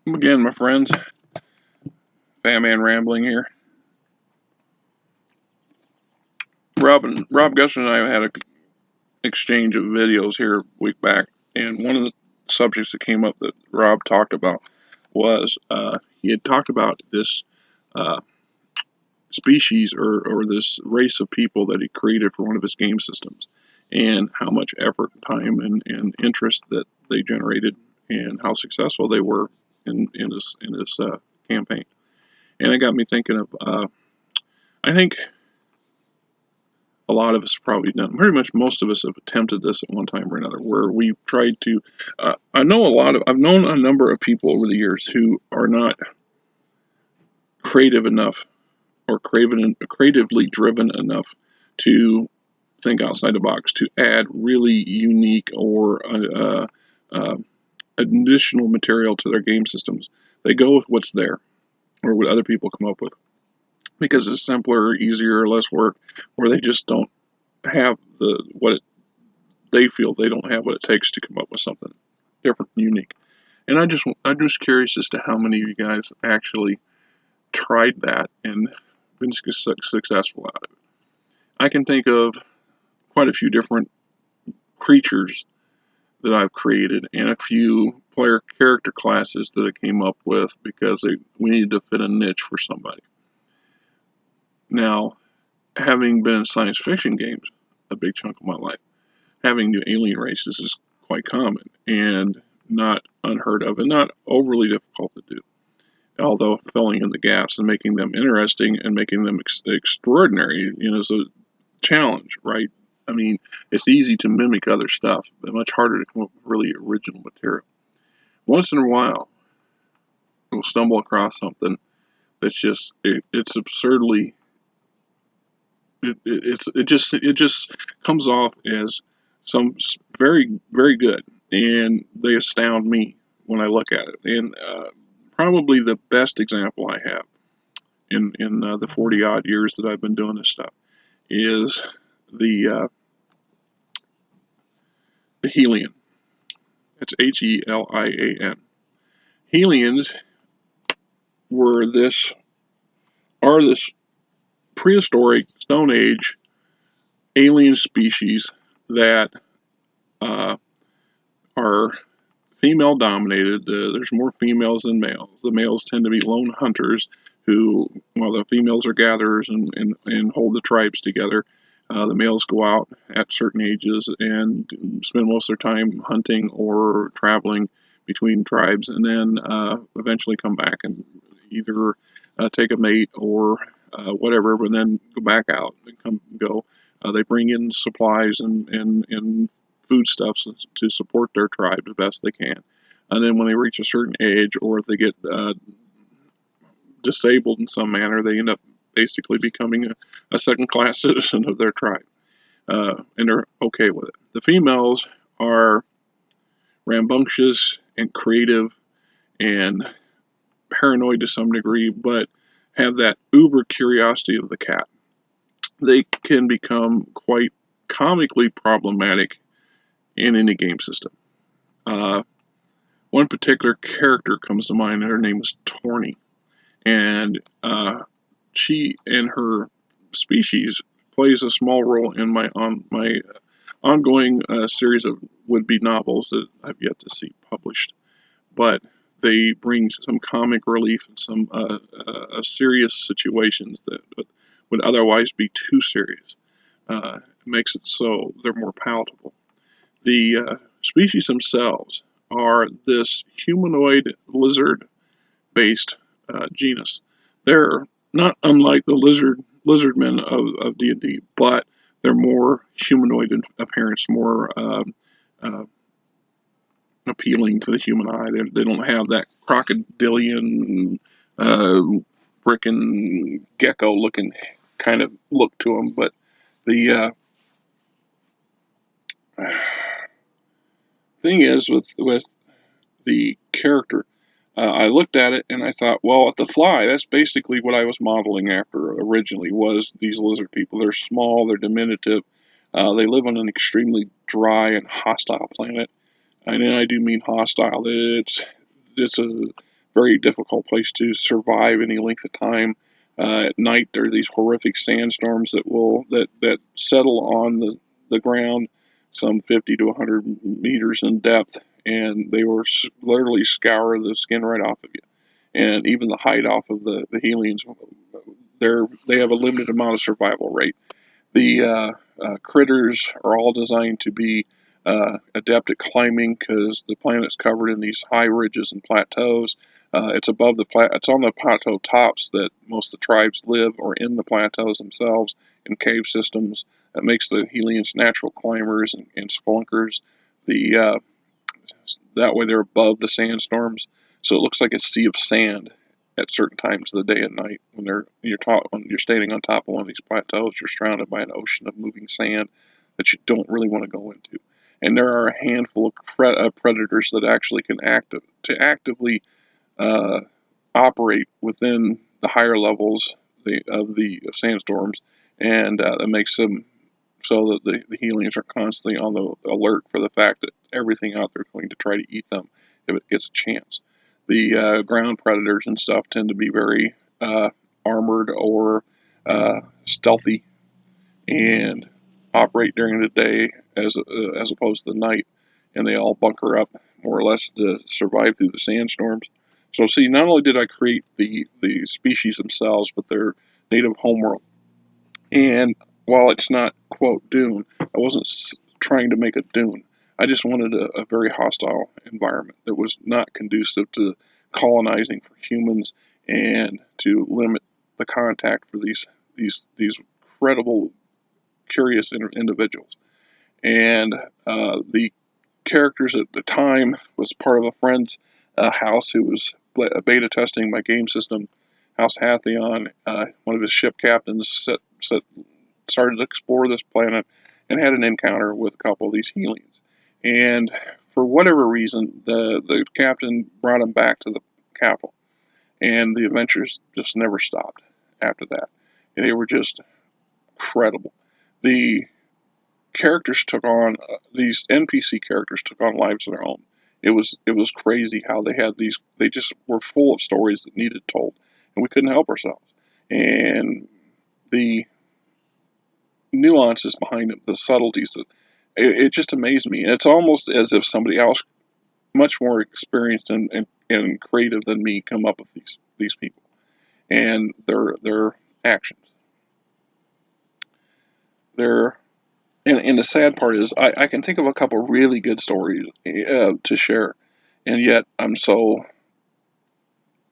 Again, my friends, Batman Rambling here. Rob Gusson and I had an exchange of videos here a week back, and one of the subjects that came up that Rob talked about was he had talked about this uh, species or this race of people that he created for one of his game systems, and how much effort, time, and interest that they generated, and how successful they were in this campaign. And it got me thinking of I think a lot of us have probably done. Pretty much most of us have attempted this at one time or another, where we've tried to. I've known a number of people over the years who are not creative enough or creatively driven enough to think outside the box, to add really unique or additional material to their game systems. They go with what's there or what other people come up with because it's simpler, easier, less work, or they just don't have they feel they don't have what it takes to come up with something different and unique. And I'm just curious as to how many of you guys actually tried that and been successful at it. I can think of quite a few different creatures that I've created and a few player character classes that I came up with because we needed to fit a niche for somebody. Now, having been in science fiction games a big chunk of my life, having new alien races is quite common and not unheard of and not overly difficult to do. Although filling in the gaps and making them interesting and making them extraordinary, is a challenge, right? I mean, it's easy to mimic other stuff, but much harder to come up with really original material. Once in a while, we'll stumble across something that's it's absurdly it just comes off as some very very good, and they astound me when I look at it. And probably the best example I have in the 40 odd years that I've been doing this stuff is the Helian. It's Helian. Helians are this prehistoric Stone Age alien species that uh, are female dominated. There's more females than males. The males tend to be lone hunters who, while the females are gatherers and hold the tribes together, the males go out at certain ages and spend most of their time hunting or traveling between tribes, and then eventually come back and either take a mate or whatever, but then go back out and go. They bring in supplies and foodstuffs to support their tribe the best they can. And then when they reach a certain age, or if they get disabled in some manner, they end up basically becoming a second-class citizen of their tribe. And they're okay with it. The females are rambunctious and creative and paranoid to some degree, but have that uber curiosity of the cat. They can become quite comically problematic in any game system. One particular character comes to mind, and her name is Torny, and she and her species plays a small role in my ongoing series of would-be novels that I've yet to see published. But they bring some comic relief and some serious situations that would otherwise be too serious. Makes it so they're more palatable. The species themselves are this humanoid lizard-based genus. They're not unlike the lizardmen of D&D, but they're more humanoid in appearance, more appealing to the human eye. They don't have that crocodilian, frickin' gecko-looking kind of look to them, but the thing is with the character, I looked at it and I thought, well, at the fly, that's basically what I was modeling after originally, was these lizard people. They're small, they're diminutive, they live on an extremely dry and hostile planet. And I do mean hostile. It's a very difficult place to survive any length of time. At night, there are these horrific sandstorms that settle on the ground some 50 to 100 meters in depth, and they will literally scour the skin right off of you. And even the hide off of the Helians, they have a limited amount of survival rate. The critters are all designed to be adept at climbing because the planet's covered in these high ridges and plateaus. It's above it's on the plateau tops that most of the tribes live, or in the plateaus themselves in cave systems. That makes the Helians natural climbers and spelunkers. The That way they're above the sandstorms, so it looks like a sea of sand at certain times of the day and night. When you're standing on top of one of these plateaus, you're surrounded by an ocean of moving sand that you don't really want to go into. And there are a handful of predators that actually can actively uh, operate within the higher levels of the sandstorms, and that makes them so that the Helians are constantly on the alert for the fact that everything out there is going to try to eat them if it gets a chance. The ground predators and stuff tend to be very armored or stealthy and operate during the day as opposed to the night, and they all bunker up more or less to survive through the sandstorms. So, see, not only did I create the species themselves, but their native homeworld. And while it's not, quote, Dune, I wasn't trying to make a Dune. I just wanted a very hostile environment that was not conducive to colonizing for humans and to limit the contact for these incredible, curious individuals. And the characters at the time was part of a friend's house who was beta testing my game system, House Hathion. One of his ship captains started to explore this planet and had an encounter with a couple of these Helians. And for whatever reason, the captain brought him back to the capital, and the adventures just never stopped after that. And they were just incredible. The characters took on these NPC characters took on lives of their own. It was crazy how they just were full of stories that needed told, and we couldn't help ourselves. And the nuances behind it, the subtleties, that it just amazed me. And it's almost as if somebody else, much more experienced and creative than me, come up with these people and their actions. Their And the sad part is, I can think of a couple really good stories to share, and yet I'm so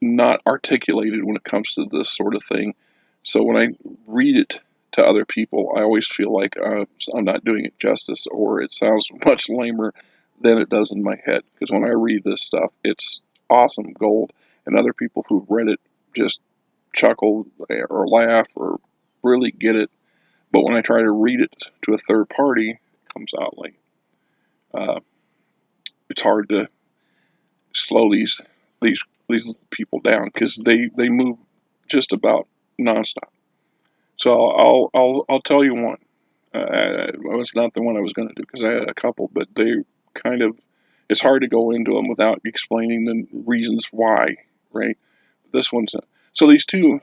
not articulated when it comes to this sort of thing. So when I read it to other people, I always feel like I'm not doing it justice, or it sounds much lamer than it does in my head. Because when I read this stuff, it's awesome gold, and other people who've read it just chuckle or laugh or really get it. But when I try to read it to a third party, it comes out like uh, it's hard to slow these people down because they move just about nonstop. So I'll tell you one. It was not the one I was going to do because I had a couple, but they kind of, it's hard to go into them without explaining the reasons why, right? This one's so these two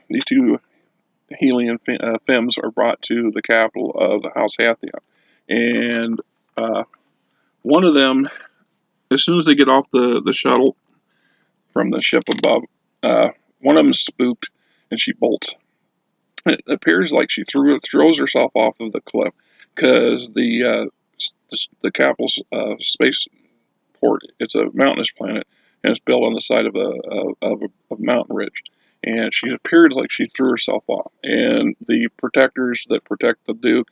Helian femmes are brought to the capital of the House Hathion, and uh, one of them, as soon as they get off the shuttle from the ship above, uh, one of them is spooked and she bolts. It appears like she throws herself off of the cliff because the capital's spaceport, it's a mountainous planet, and it's built on the side of a mountain ridge. And she appears like she threw herself off. And the protectors that protect the Duke,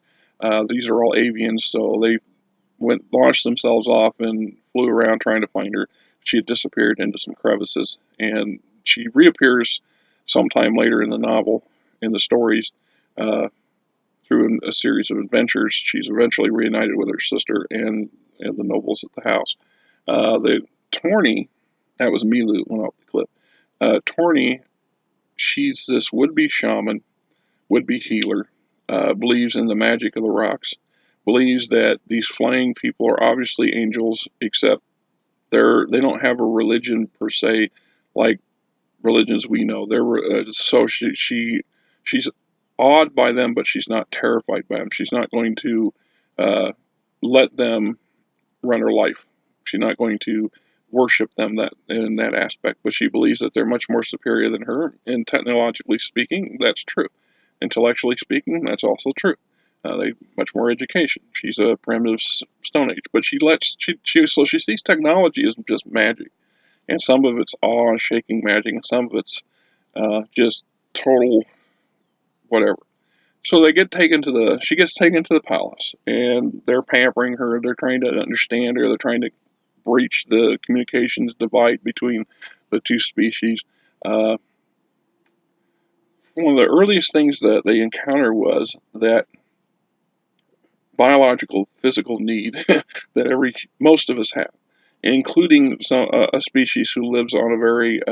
these are all avians, so they launched themselves off and flew around trying to find her. She had disappeared into some crevices, and she reappears sometime later in the novel, in the stories, uh, through a series of adventures. She's eventually reunited with her sister and the nobles at the house. The Torny, that was Milu, went off the cliff. Torny, she's this would-be shaman, would-be healer, believes in the magic of the rocks, believes that these flying people are obviously angels, except they don't have a religion per se, like religions we know. There were so she's awed by them, but she's not terrified by them. She's not going to uh, let them run her life. She's not going to worship them that in that aspect, but she believes that they're much more superior than her. And technologically speaking, that's true. Intellectually speaking, that's also true. They much more education. She's a primitive Stone Age, but she sees technology as just magic, and some of it's awe-shaking magic, and some of it's just total whatever. So she gets taken to the palace, and they're pampering her. They're trying to understand her. They're trying to breach the communications divide between the two species. Uh, One of the earliest things that they encounter was that biological, physical need that most of us have, including a species who lives on a very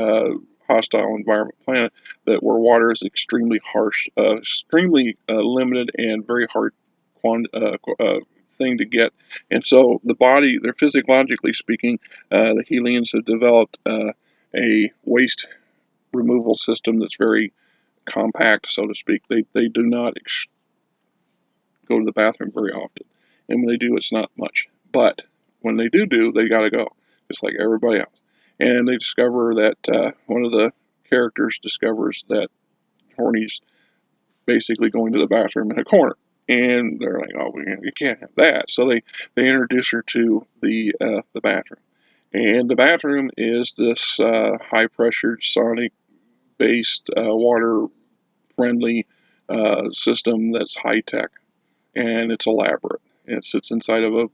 hostile environment planet where water is extremely harsh, extremely limited, and very hard thing to get. And so the body, they're physiologically speaking, the Helians have developed a waste removal system that's very compact, so to speak. They do not go to the bathroom very often, and when they do, it's not much. But when they do, they got to go, just like everybody else. And they discover that one of the characters discovers that Horny's basically going to the bathroom in a corner, and they're like, "Oh, you can't have that." So they introduce her to the bathroom, and the bathroom is this high pressure sonic based water friendly system that's high tech, and it's elaborate. It sits inside of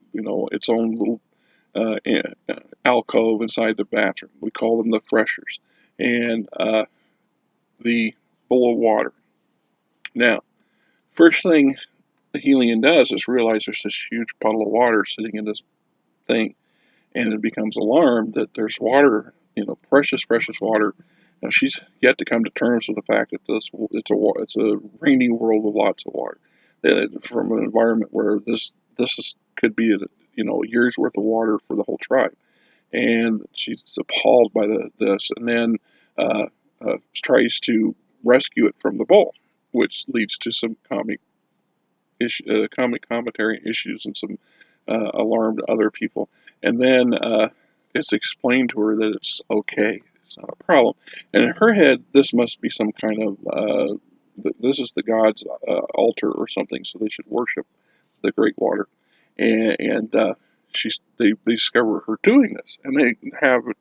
its own little alcove inside the bathroom. We call them the freshers, and the bowl of water. Now, first thing the Helion does is realize there's this huge puddle of water sitting in this thing, and it becomes alarmed that there's water, precious water. Now, she's yet to come to terms with the fact that it's a rainy world with lots of water, from an environment where could be a year's worth of water for the whole tribe, and she's appalled by this, and then tries to rescue it from the bowl, which leads to some comic commentary issues and some alarmed other people. And then it's explained to her that it's okay, it's not a problem. And in her head, this must be some kind of this is the god's altar or something, so they should worship the great water. And they discover her doing this, and they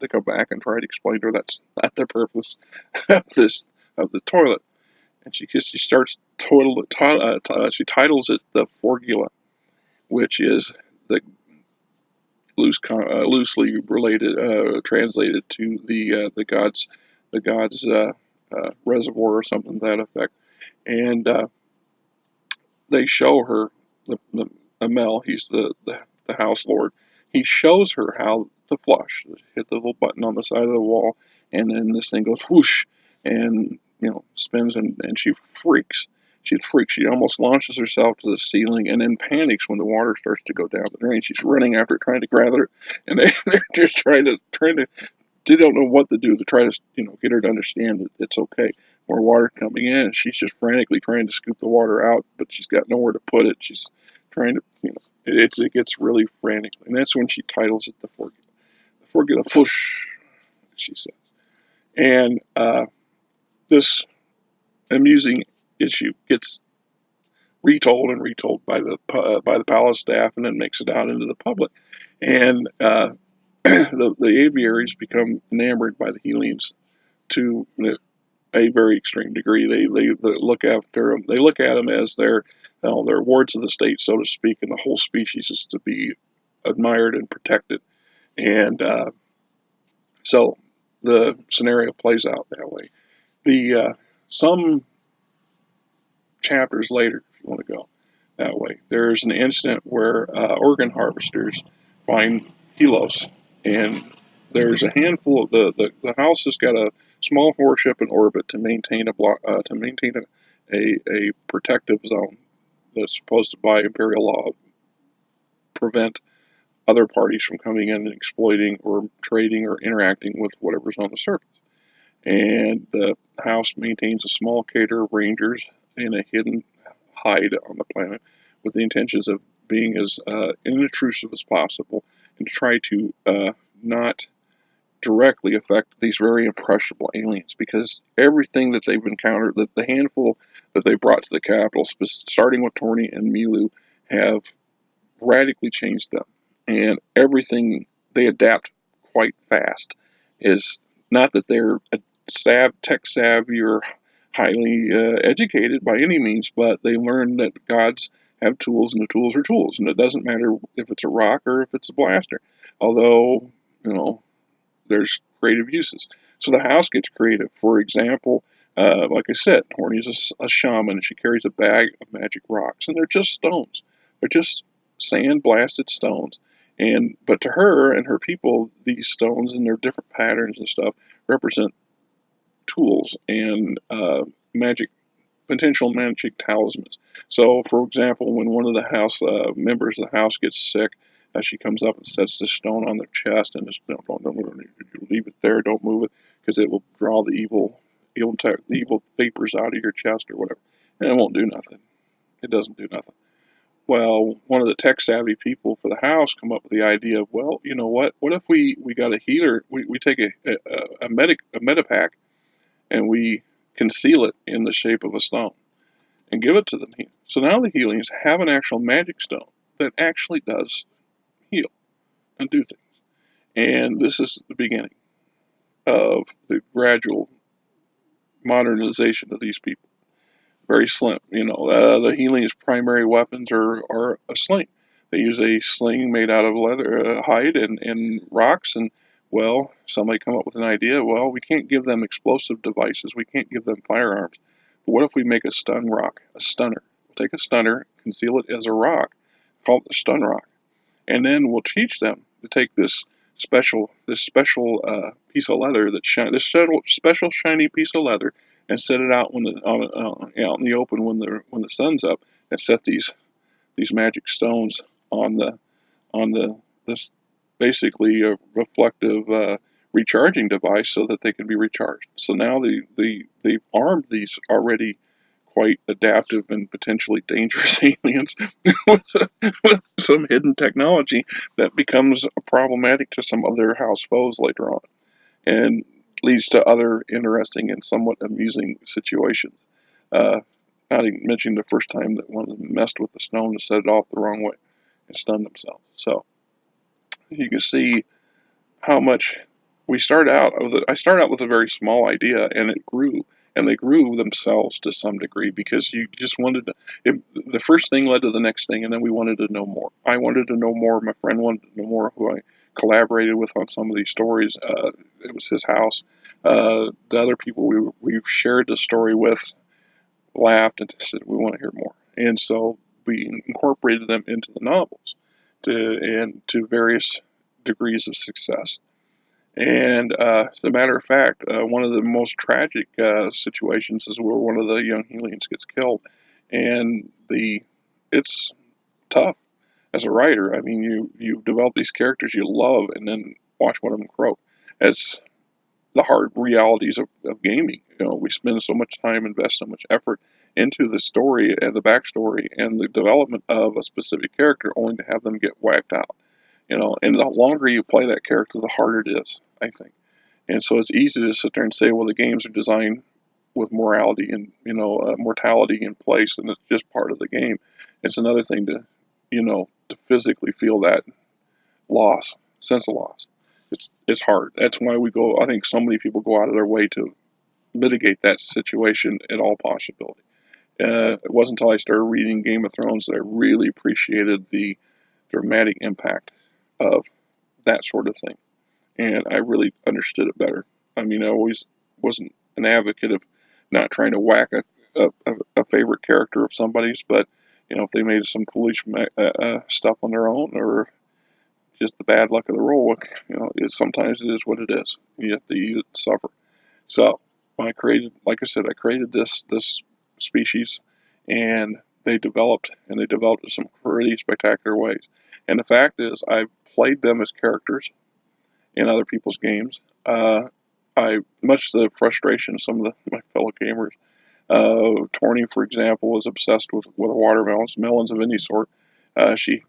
go back and try to explain to her that's not the purpose of the toilet. And she starts she titles it the Formula, which is the loosely related translated to the gods reservoir or something to that effect. And they show her the Amel, he's the house lord. He shows her how to flush. Hit the little button on the side of the wall, and then this thing goes whoosh, and spins, and she freaks. She freaks. She almost launches herself to the ceiling, and then panics when the water starts to go down the drain. She's running after, trying to grab her, and they're just trying to. They don't know what to do to try to get her to understand that it's okay. More water coming in, and she's just frantically trying to scoop the water out, but she's got nowhere to put it. She's trying to, it gets really frantic, and that's when she titles it the Formula Fush, she says. And this amusing issue gets retold and retold by the palace staff, and then makes it out into the public. And the aviaries become enamored by the Helians to a very extreme degree. They look after them. They look at them as their wards of the state, so to speak, and the whole species is to be admired and protected. And so the scenario plays out that way. The some chapters later, if you want to go that way, there's an incident where organ harvesters find Helos, and there's a handful of the house has got a small warship in orbit to maintain a protective zone that's supposed to, by imperial law, prevent other parties from coming in and exploiting or trading or interacting with whatever's on the surface. and the house maintains a small cadre of rangers in a hidden hide on the planet with the intentions of being as inintrusive as possible and to try to not directly affect these very impressionable aliens, because everything that they've encountered, that the handful that they brought to the capital, starting with Torny and Milu, have radically changed them. And everything, they adapt quite fast. Is not that they're tech savvy or highly educated by any means, but they learn that gods have tools, and the tools are tools, and it doesn't matter if it's a rock or if it's a blaster. Although, you know, there's creative uses. So the house gets creative. For example, like I said, Horny's a shaman, and she carries a bag of magic rocks, and they're just stones. They're just sand blasted stones. And but to her and her people, these stones and their different patterns and stuff represent tools and magic, potential magic talismans. So, for example, when one of the house members of the house gets sick, she comes up and sets this stone on their chest, and don't leave it there, don't move it, because it will draw the evil vapors out of your chest or whatever, and it won't do nothing. It doesn't do nothing. Well, one of the tech savvy people for the house come up with the idea of, well, you know what? What if we got a healer? We take a medipack and we conceal it in the shape of a stone and give it to them. So now the healings have an actual magic stone that actually does heal and do things. And this is the beginning of the gradual modernization of these people. Very slim. The healing's primary weapons are a sling. They use a sling made out of leather, hide, and rocks. And, well, somebody come up with an idea. Well, we can't give them explosive devices. We can't give them firearms. But what if we make a stun rock, a stunner? We'll take a stunner, conceal it as a rock, call it the stun rock, and then we'll teach them to take this special piece of leather this special shiny piece of leather, and set it out out in the open when the sun's up, and set these magic stones on this basically a reflective recharging device so that they can be recharged. So now they've armed these already quite adaptive and potentially dangerous aliens with some hidden technology that becomes problematic to some of their house foes later on, and leads to other interesting and somewhat amusing situations. Uh, Not even mentioning the first time that one of them messed with the stone and set it off the wrong way and stunned themselves. So you can see how much we start out with. I started out with a very small idea, and it grew, and they grew themselves to some degree, because you just wanted to. The first thing led to the next thing, and then we wanted to know more. I wanted to know more. My friend wanted to know more. Who I collaborated with on some of these stories. It was his house. The other people we shared the story with laughed and said, we want to hear more. And so we incorporated them into the novels to various degrees of success. And as a matter of fact, one of the most tragic situations is where one of the young Helians gets killed. And it's tough as a writer. I mean, you develop these characters you love, and then watch one of them croak. As the hard realities of gaming. We spend so much time, invest so much effort into the story and the backstory and the development of a specific character, only to have them get whacked out. And the longer you play that character, the harder it is, I think. And so it's easy to sit there and say, well, the games are designed with morality and mortality in place, and it's just part of the game. It's another thing to physically feel that sense of loss. It's hard. That's why I think so many people go out of their way to mitigate that situation at all possibility. It wasn't until I started reading Game of Thrones that I really appreciated the dramatic impact of that sort of thing, and I really understood it better. I mean, I always wasn't an advocate of not trying to whack a favorite character of somebody's, but if they made some foolish stuff on their own, or just the bad luck of the roll, sometimes it is what it is. You have to suffer. So like I said, I created this species, and they developed in some pretty spectacular ways. And the fact is, I've played them as characters in other people's games. much to the frustration of some of my fellow gamers. Torny, for example, is obsessed with watermelons, melons of any sort. She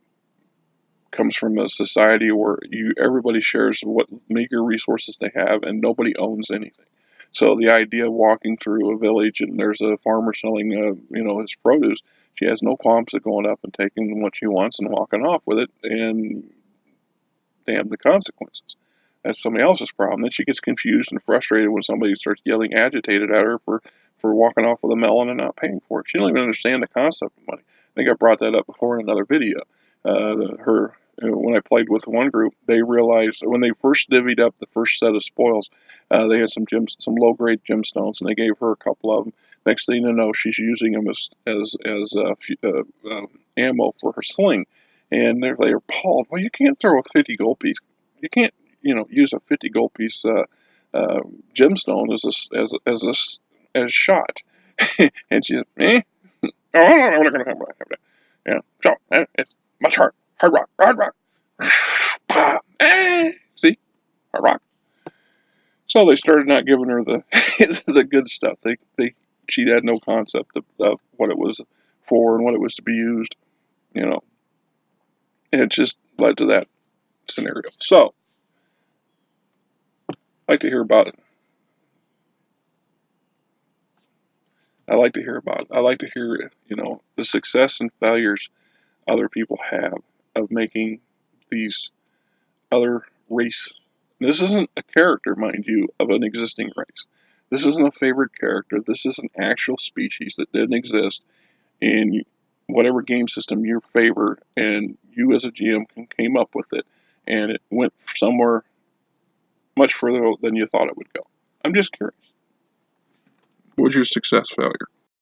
comes from a society where everybody shares what meager resources they have, and nobody owns anything. So the idea of walking through a village and there's a farmer selling, his produce, she has no qualms of going up and taking what she wants and walking off with it, and damn the consequences. That's somebody else's problem. Then she gets confused and frustrated when somebody starts yelling agitated at her for walking off with a melon and not paying for it. She don't even understand the concept of money. I think I brought that up before in another video. When I played with one group, they realized when they first divvied up the first set of spoils, they had some low-grade gemstones, and they gave her a couple of them. Next thing you know, she's using them as ammo for her sling, and they're appalled. Well, you can't throw a 50 gold piece. You can't, use a 50 gold piece gemstone as shot. And she's, oh, I'm not gonna have that. Yeah, so it's much hard rock. See, hard rock. So they started not giving her the the good stuff. She had no concept of what it was for and what it was to be used. And it just led to that scenario. So I like to hear about it. I like to hear about it. I like to hear, the success and failures other people have of making these other race. This isn't a character, mind you, of an existing race. This isn't a favorite character. This is an actual species that didn't exist in whatever game system you favored, and you as a GM came up with it, and it went somewhere much further than you thought it would go. I'm just curious. What was your success failure?